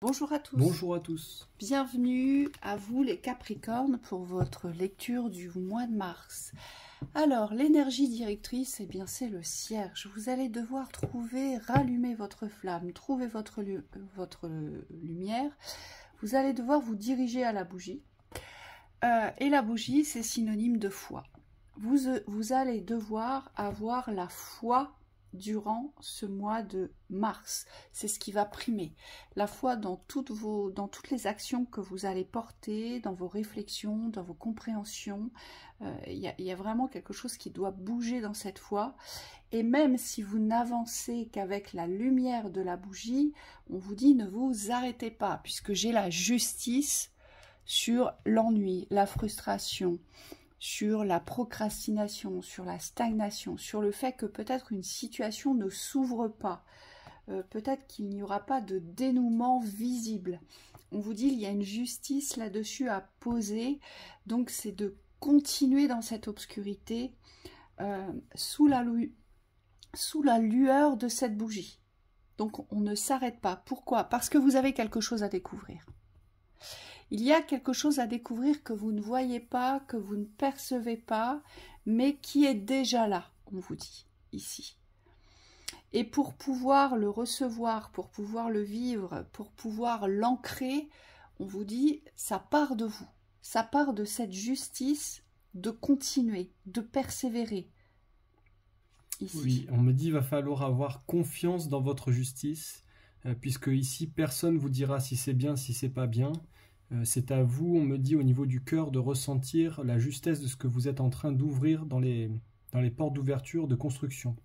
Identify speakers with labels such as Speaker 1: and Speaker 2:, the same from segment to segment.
Speaker 1: Bonjour à tous.
Speaker 2: Bonjour à tous.
Speaker 1: Bienvenue à vous les Capricornes pour votre lecture du mois de mars. Alors, l'énergie directrice, eh bien c'est le Cierge. Vous allez devoir rallumer votre flamme, trouver votre lumière. Vous allez devoir vous diriger à la bougie. Et la bougie, c'est synonyme de foi. Vous allez devoir avoir la foi durant ce mois de mars. C'est ce qui va primer. La foi dans toutes les actions que vous allez porter, dans vos réflexions, dans vos compréhensions. Il y a vraiment quelque chose qui doit bouger dans cette foi. Et même si vous n'avancez qu'avec la lumière de la bougie, on vous dit ne vous arrêtez pas, puisque j'ai la justice sur l'ennui, la frustration, sur la procrastination, sur la stagnation, sur le fait que peut-être une situation ne s'ouvre pas, peut-être qu'il n'y aura pas de dénouement visible. On vous dit il y a une justice là-dessus à poser, donc c'est de continuer dans cette obscurité sous la lueur de cette bougie. Donc on ne s'arrête pas. Pourquoi? Parce que vous avez quelque chose à découvrir. Il y a quelque chose à découvrir que vous ne voyez pas, que vous ne percevez pas, mais qui est déjà là, on vous dit, ici. Et pour pouvoir le recevoir, pour pouvoir le vivre, pour pouvoir l'ancrer, on vous dit, ça part de vous. Ça part de cette justice de continuer, de persévérer. Ici.
Speaker 2: Oui, on me dit qu'il va falloir avoir confiance dans votre justice, puisque ici, personne ne vous dira si c'est bien, si c'est pas bien. C'est à vous, on me dit, au niveau du cœur, de ressentir la justesse de ce que vous êtes en train d'ouvrir dans les portes d'ouverture de construction.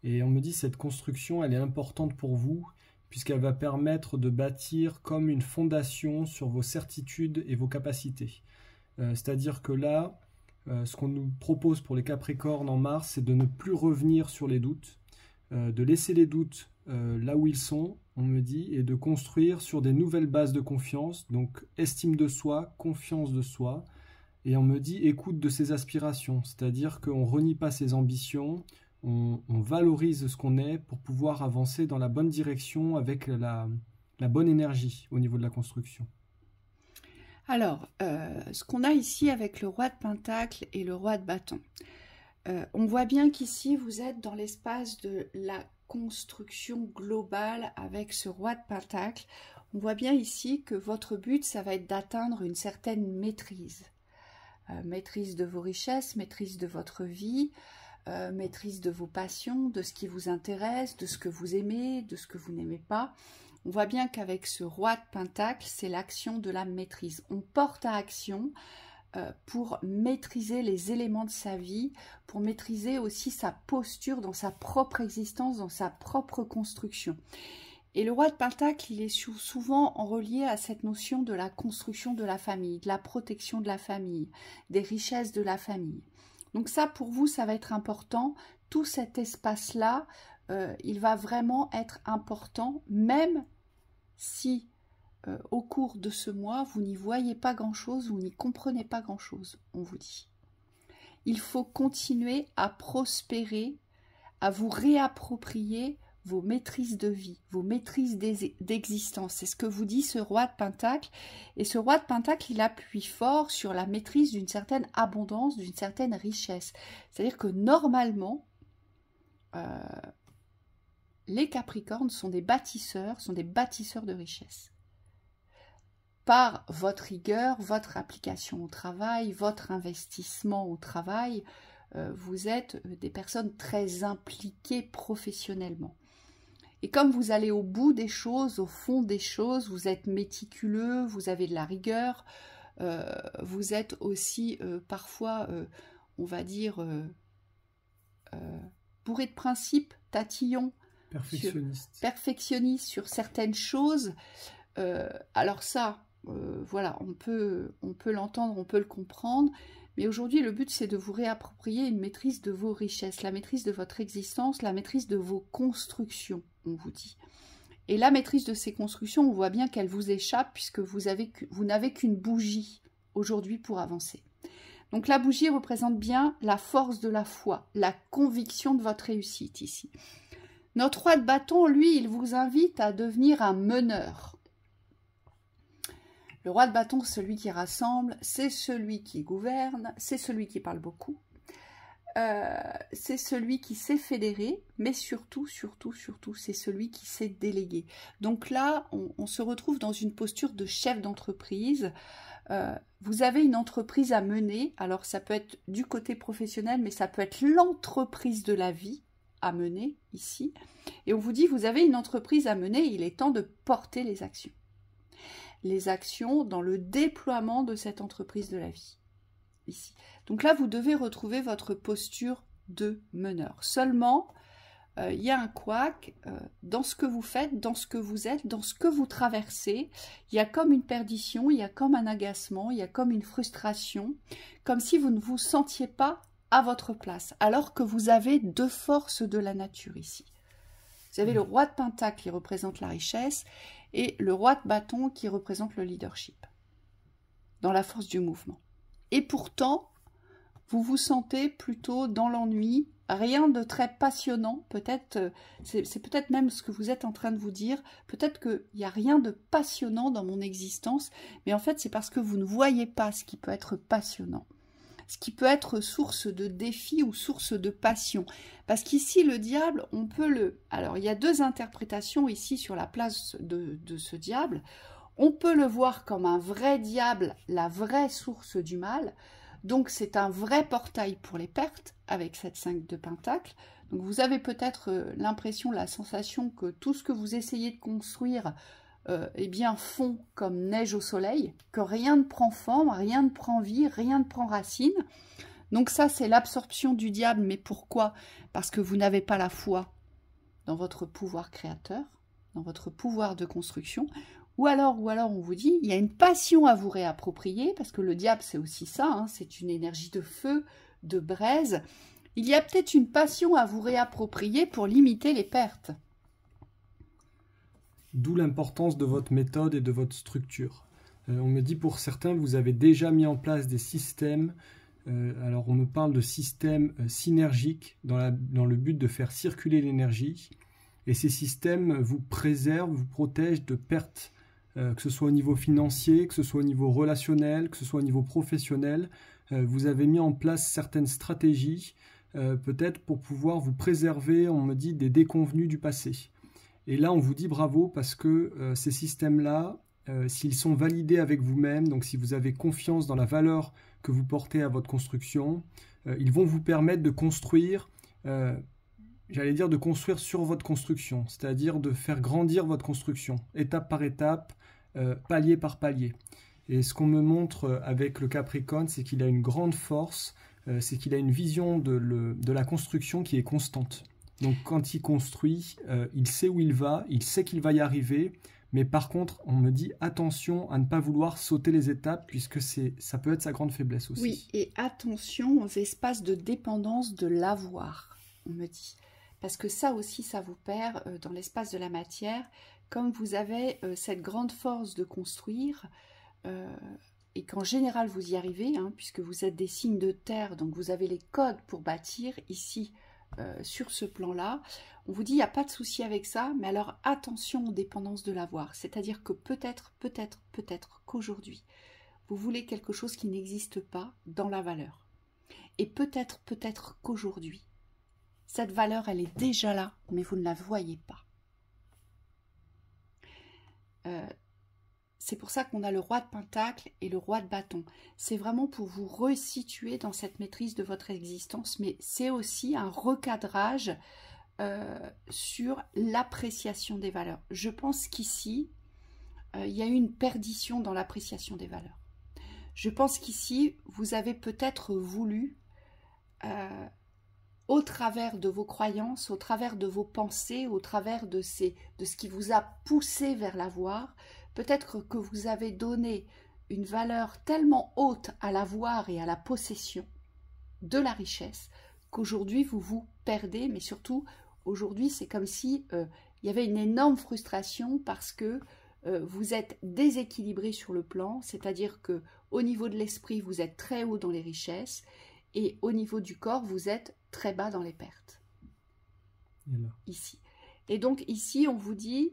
Speaker 2: Et on me dit cette construction, elle est importante pour vous, puisqu'elle va permettre de bâtir comme une fondation sur vos certitudes et vos capacités. C'est-à-dire que là, ce qu'on nous propose pour les Capricornes en mars, c'est de ne plus revenir sur les doutes, de laisser les doutes là où ils sont, on me dit, et de construire sur des nouvelles bases de confiance, donc estime de soi, confiance de soi, et on me dit écoute de ses aspirations, c'est-à-dire qu'on ne renie pas ses ambitions, on valorise ce qu'on est pour pouvoir avancer dans la bonne direction avec la bonne énergie au niveau de la construction.
Speaker 1: Alors, ce qu'on a ici avec le roi de Pentacle et le roi de Bâton, on voit bien qu'ici vous êtes dans l'espace de la construction globale avec ce roi de Pentacle. On voit bien ici que votre but, ça va être d'atteindre une certaine maîtrise. Maîtrise de vos richesses, maîtrise de votre vie, maîtrise de vos passions, de ce qui vous intéresse, de ce que vous aimez, de ce que vous n'aimez pas. On voit bien qu'avec ce roi de Pentacle, c'est l'action de la maîtrise. On porte à action pour maîtriser les éléments de sa vie, pour maîtriser aussi sa posture dans sa propre existence, dans sa propre construction. Et le roi de Pentacle, il est souvent en relié à cette notion de la construction de la famille, de la protection de la famille, des richesses de la famille. Donc ça, pour vous, ça va être important. Tout cet espace-là, il va vraiment être important, même si au cours de ce mois, vous n'y voyez pas grand-chose, vous n'y comprenez pas grand-chose, on vous dit. Il faut continuer à prospérer, à vous réapproprier vos maîtrises de vie, vos maîtrises d'existence. C'est ce que vous dit ce roi de Pentacle. Et ce roi de Pentacle, il appuie fort sur la maîtrise d'une certaine abondance, d'une certaine richesse. C'est-à-dire que normalement, les Capricornes sont des bâtisseurs de richesse. Par votre rigueur, votre application au travail, votre investissement au travail, vous êtes des personnes très impliquées professionnellement. Et comme vous allez au bout des choses, au fond des choses, vous êtes méticuleux, vous avez de la rigueur, vous êtes aussi parfois, on va dire, bourré de principes, tatillon, perfectionniste sur certaines choses. Alors ça, voilà, on peut l'entendre, on peut le comprendre, mais aujourd'hui le but c'est de vous réapproprier une maîtrise de vos richesses, la maîtrise de votre existence, la maîtrise de vos constructions, on vous dit. Et la maîtrise de ces constructions, on voit bien qu'elle vous échappe puisque vous n'avez qu'une bougie aujourd'hui pour avancer. Donc la bougie représente bien la force de la foi, la conviction de votre réussite ici. Notre roi de bâton, lui, il vous invite à devenir un meneur. Le roi de bâton, c'est celui qui rassemble, c'est celui qui gouverne, c'est celui qui parle beaucoup. C'est celui qui sait fédérer, mais surtout, c'est celui qui sait déléguer. Donc là, on se retrouve dans une posture de chef d'entreprise. Vous avez une entreprise à mener, alors ça peut être du côté professionnel, mais ça peut être l'entreprise de la vie à mener ici. Et on vous dit, vous avez une entreprise à mener, il est temps de porter les actions. Les actions dans le déploiement de cette entreprise de la vie. Ici. Donc là, vous devez retrouver votre posture de meneur. Seulement, il y a un couac dans ce que vous faites, dans ce que vous êtes, dans ce que vous traversez. Il y a comme une perdition, il y a comme un agacement, il y a comme une frustration, comme si vous ne vous sentiez pas à votre place, alors que vous avez deux forces de la nature ici. Vous avez le roi de pentacle qui représente la richesse et le roi de bâton qui représente le leadership, dans la force du mouvement. Et pourtant, vous vous sentez plutôt dans l'ennui, rien de très passionnant, peut-être, c'est peut-être même ce que vous êtes en train de vous dire, peut-être qu'il n'y a rien de passionnant dans mon existence, mais en fait c'est parce que vous ne voyez pas ce qui peut être passionnant, ce qui peut être source de défi ou source de passion. Parce qu'ici, le diable, on peut le... Alors, il y a deux interprétations ici sur la place de ce diable. On peut le voir comme un vrai diable, la vraie source du mal. Donc, c'est un vrai portail pour les pertes avec cette 5 de pentacle. Donc, vous avez peut-être l'impression, la sensation que tout ce que vous essayez de construire, eh bien, fond comme neige au soleil, que rien ne prend forme, rien ne prend vie, rien ne prend racine. Donc, ça, c'est l'absorption du diable. Mais pourquoi? Parce que vous n'avez pas la foi dans votre pouvoir créateur, dans votre pouvoir de construction. Ou alors on vous dit, il y a une passion à vous réapproprier, parce que le diable, c'est aussi ça, hein, c'est une énergie de feu, de braise. Il y a peut-être une passion à vous réapproprier pour limiter les pertes.
Speaker 2: D'où l'importance de votre méthode et de votre structure. On me dit pour certains, vous avez déjà mis en place des systèmes. Alors on me parle de systèmes synergiques dans le but de faire circuler l'énergie. Et ces systèmes vous préservent, vous protègent de pertes. Que ce soit au niveau financier, que ce soit au niveau relationnel, que ce soit au niveau professionnel, vous avez mis en place certaines stratégies, peut-être pour pouvoir vous préserver, on me dit, des déconvenus du passé. Et là, on vous dit bravo parce que ces systèmes-là, s'ils sont validés avec vous-même, donc si vous avez confiance dans la valeur que vous portez à votre construction, ils vont vous permettre de construire... j'allais dire de construire sur votre construction, c'est-à-dire de faire grandir votre construction, étape par étape, palier par palier. Et ce qu'on me montre avec le Capricorne, c'est qu'il a une grande force, c'est qu'il a une vision de la construction qui est constante. Donc quand il construit, il sait où il va, il sait qu'il va y arriver, mais par contre, on me dit attention à ne pas vouloir sauter les étapes, puisque ça peut être sa grande faiblesse aussi.
Speaker 1: Oui, et attention aux espaces de dépendance de l'avoir, on me dit. Parce que ça aussi, ça vous perd dans l'espace de la matière. Comme vous avez cette grande force de construire, et qu'en général vous y arrivez, hein, puisque vous êtes des signes de terre, donc vous avez les codes pour bâtir ici, sur ce plan-là, on vous dit il n'y a pas de souci avec ça, mais alors attention aux dépendances de l'avoir. C'est-à-dire que peut-être qu'aujourd'hui, vous voulez quelque chose qui n'existe pas dans la valeur. Et peut-être qu'aujourd'hui, cette valeur, elle est déjà là, mais vous ne la voyez pas. C'est pour ça qu'on a le roi de pentacle et le roi de bâton. C'est vraiment pour vous resituer dans cette maîtrise de votre existence, mais c'est aussi un recadrage sur l'appréciation des valeurs. Je pense qu'ici, il y a eu une perdition dans l'appréciation des valeurs. Je pense qu'ici, vous avez peut-être voulu... au travers de vos croyances, au travers de vos pensées, au travers de ce qui vous a poussé vers l'avoir, peut-être que vous avez donné une valeur tellement haute à l'avoir et à la possession de la richesse qu'aujourd'hui vous vous perdez, mais surtout aujourd'hui c'est comme si il y avait une énorme frustration parce que vous êtes déséquilibré sur le plan, c'est-à-dire que au niveau de l'esprit vous êtes très haut dans les richesses et au niveau du corps vous êtes très bas dans les pertes. Ici. Et donc ici, on vous dit,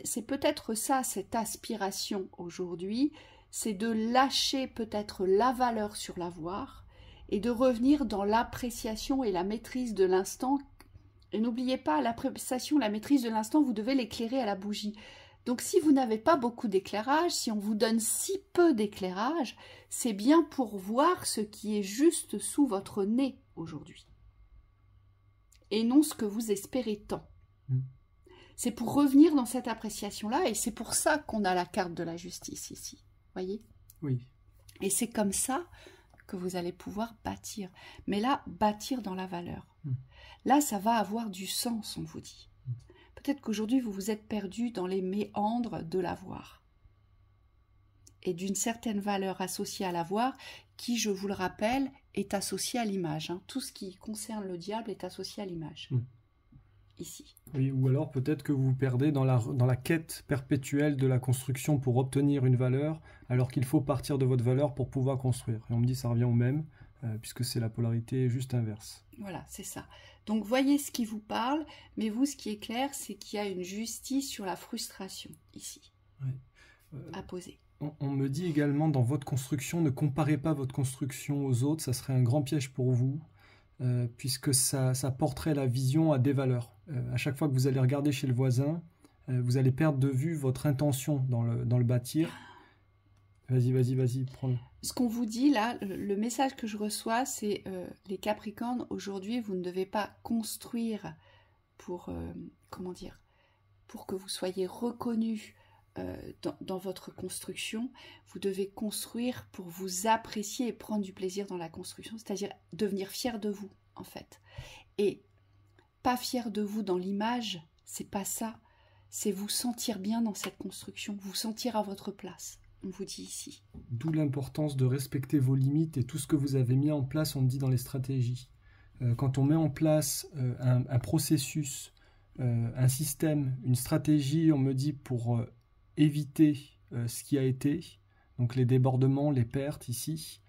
Speaker 1: c'est peut-être ça, cette aspiration aujourd'hui, c'est de lâcher peut-être la valeur sur l'avoir et de revenir dans l'appréciation et la maîtrise de l'instant. Et n'oubliez pas, l'appréciation, la maîtrise de l'instant, vous devez l'éclairer à la bougie. Donc si vous n'avez pas beaucoup d'éclairage, si on vous donne si peu d'éclairage, c'est bien pour voir ce qui est juste sous votre nez aujourd'hui. Et non ce que vous espérez tant. C'est pour revenir dans cette appréciation-là, et c'est pour ça qu'on a la carte de la justice ici. Voyez?
Speaker 2: Oui.
Speaker 1: Et c'est comme ça que vous allez pouvoir bâtir. Mais là, bâtir dans la valeur. Là, ça va avoir du sens, on vous dit. Peut-être qu'aujourd'hui, vous vous êtes perdu dans les méandres de l'avoir. Et d'une certaine valeur associée à l'avoir, qui, je vous le rappelle, est associée à l'image. Tout ce qui concerne le diable est associé à l'image. Ici.
Speaker 2: Oui, ou alors peut-être que vous vous perdez dans la quête perpétuelle de la construction pour obtenir une valeur, alors qu'il faut partir de votre valeur pour pouvoir construire. Et on me dit ça revient au même, puisque c'est la polarité juste inverse.
Speaker 1: Voilà, c'est ça. Donc voyez ce qui vous parle, mais vous, ce qui est clair, c'est qu'il y a une justice sur la frustration, ici, à poser.
Speaker 2: On me dit également, dans votre construction, ne comparez pas votre construction aux autres, ça serait un grand piège pour vous. Puisque ça porterait la vision à des valeurs. À chaque fois que vous allez regarder chez le voisin, vous allez perdre de vue votre intention dans le bâtir. Vas-y, prends-le.
Speaker 1: Ce qu'on vous dit là, le message que je reçois, c'est les Capricornes, aujourd'hui, vous ne devez pas construire pour, pour que vous soyez reconnus dans votre construction. Vous devez construire pour vous apprécier et prendre du plaisir dans la construction, c'est-à-dire devenir fier de vous, en fait. Et pas fier de vous dans l'image, c'est pas ça. C'est vous sentir bien dans cette construction, vous sentir à votre place. On vous dit ici.
Speaker 2: D'où l'importance de respecter vos limites et tout ce que vous avez mis en place, on dit dans les stratégies. Quand on met en place un processus, un système, une stratégie, on me dit pour éviter ce qui a été, donc les débordements, les pertes ici,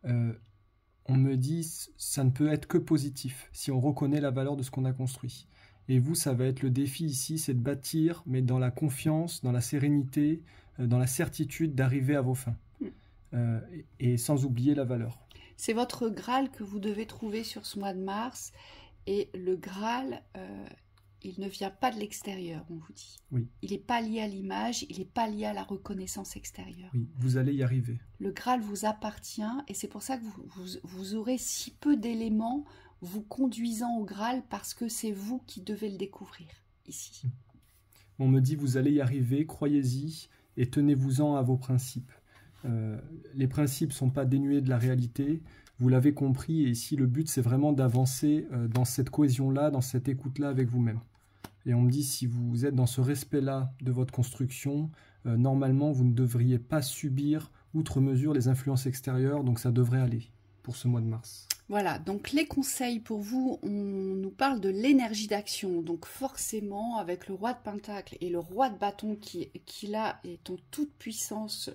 Speaker 2: on me dit ça ne peut être que positif si on reconnaît la valeur de ce qu'on a construit. Et vous, ça va être le défi ici, c'est de bâtir, mais dans la confiance, dans la sérénité, dans la certitude d'arriver à vos fins. Et sans oublier la valeur.
Speaker 1: C'est votre Graal que vous devez trouver sur ce mois de mars. Et le Graal, il ne vient pas de l'extérieur, on vous dit.
Speaker 2: Oui.
Speaker 1: Il n'est pas lié à l'image, il n'est pas lié à la reconnaissance extérieure.
Speaker 2: Oui, vous allez y arriver.
Speaker 1: Le Graal vous appartient et c'est pour ça que vous aurez si peu d'éléments vous conduisant au Graal parce que c'est vous qui devez le découvrir ici.
Speaker 2: On me dit vous allez y arriver, croyez-y et tenez-vous-en à vos principes. Les principes ne sont pas dénués de la réalité, vous l'avez compris, et ici le but c'est vraiment d'avancer dans cette cohésion-là, dans cette écoute-là avec vous-même. Et on me dit si vous êtes dans ce respect-là de votre construction, normalement vous ne devriez pas subir outre mesure les influences extérieures, donc ça devrait aller pour ce mois de mars.
Speaker 1: Voilà, donc les conseils pour vous, on nous parle de l'énergie d'action, donc forcément avec le roi de Pentacle et le roi de bâton qui là est en toute puissance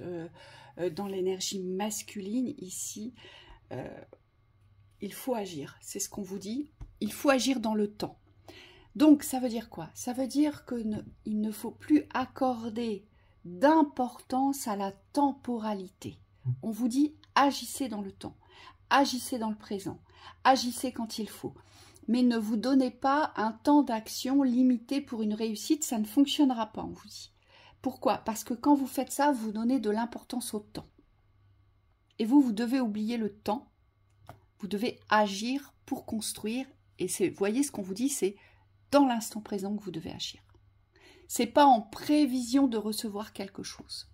Speaker 1: dans l'énergie masculine ici, il faut agir, c'est ce qu'on vous dit, il faut agir dans le temps. Donc ça veut dire quoi? Ça veut dire qu'il ne faut plus accorder d'importance à la temporalité. On vous dit agissez dans le temps. Agissez dans le présent, agissez quand il faut. Mais ne vous donnez pas un temps d'action limité pour une réussite, ça ne fonctionnera pas, on vous dit. Pourquoi? Parce que quand vous faites ça, vous donnez de l'importance au temps. Et vous devez oublier le temps, vous devez agir pour construire. Et vous voyez ce qu'on vous dit, c'est dans l'instant présent que vous devez agir. C'est pas en prévision de recevoir quelque chose.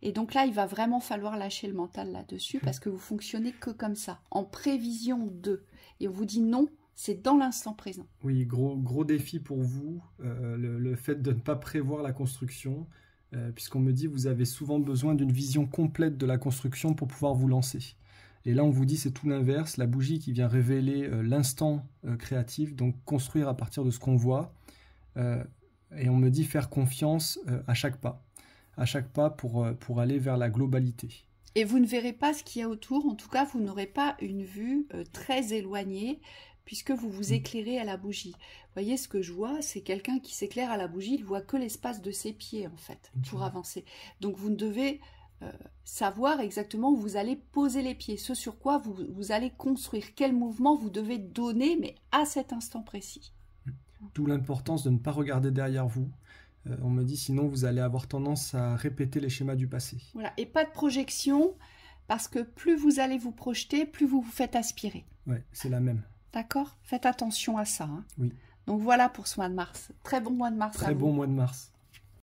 Speaker 1: Et donc là, il va vraiment falloir lâcher le mental là-dessus parce que vous fonctionnez que comme ça, en prévision de. Et on vous dit non, c'est dans l'instant présent.
Speaker 2: Oui, gros défi pour vous, le fait de ne pas prévoir la construction, puisqu'on me dit vous avez souvent besoin d'une vision complète de la construction pour pouvoir vous lancer. Et là, on vous dit c'est tout l'inverse, la bougie qui vient révéler l'instant créatif, donc construire à partir de ce qu'on voit. Et on me dit faire confiance à chaque pas. À chaque pas pour aller vers la globalité.
Speaker 1: Et vous ne verrez pas ce qu'il y a autour, en tout cas vous n'aurez pas une vue très éloignée puisque vous vous éclairez à la bougie. Vous voyez, ce que je vois, c'est quelqu'un qui s'éclaire à la bougie, il voit que l'espace de ses pieds, en fait, pour avancer. Donc, vous devez savoir exactement où vous allez poser les pieds, ce sur quoi vous allez construire, quel mouvement vous devez donner, mais à cet instant précis.
Speaker 2: D'où l'importance de ne pas regarder derrière vous. On me dit, sinon, vous allez avoir tendance à répéter les schémas du passé.
Speaker 1: Voilà, et pas de projection, parce que plus vous allez vous projeter, plus vous vous faites aspirer.
Speaker 2: Ouais, c'est la même.
Speaker 1: D'accord? Faites attention à ça. Hein.
Speaker 2: Oui.
Speaker 1: Donc voilà pour ce mois de mars. Très bon mois de mars.
Speaker 2: Très bon mois de mars.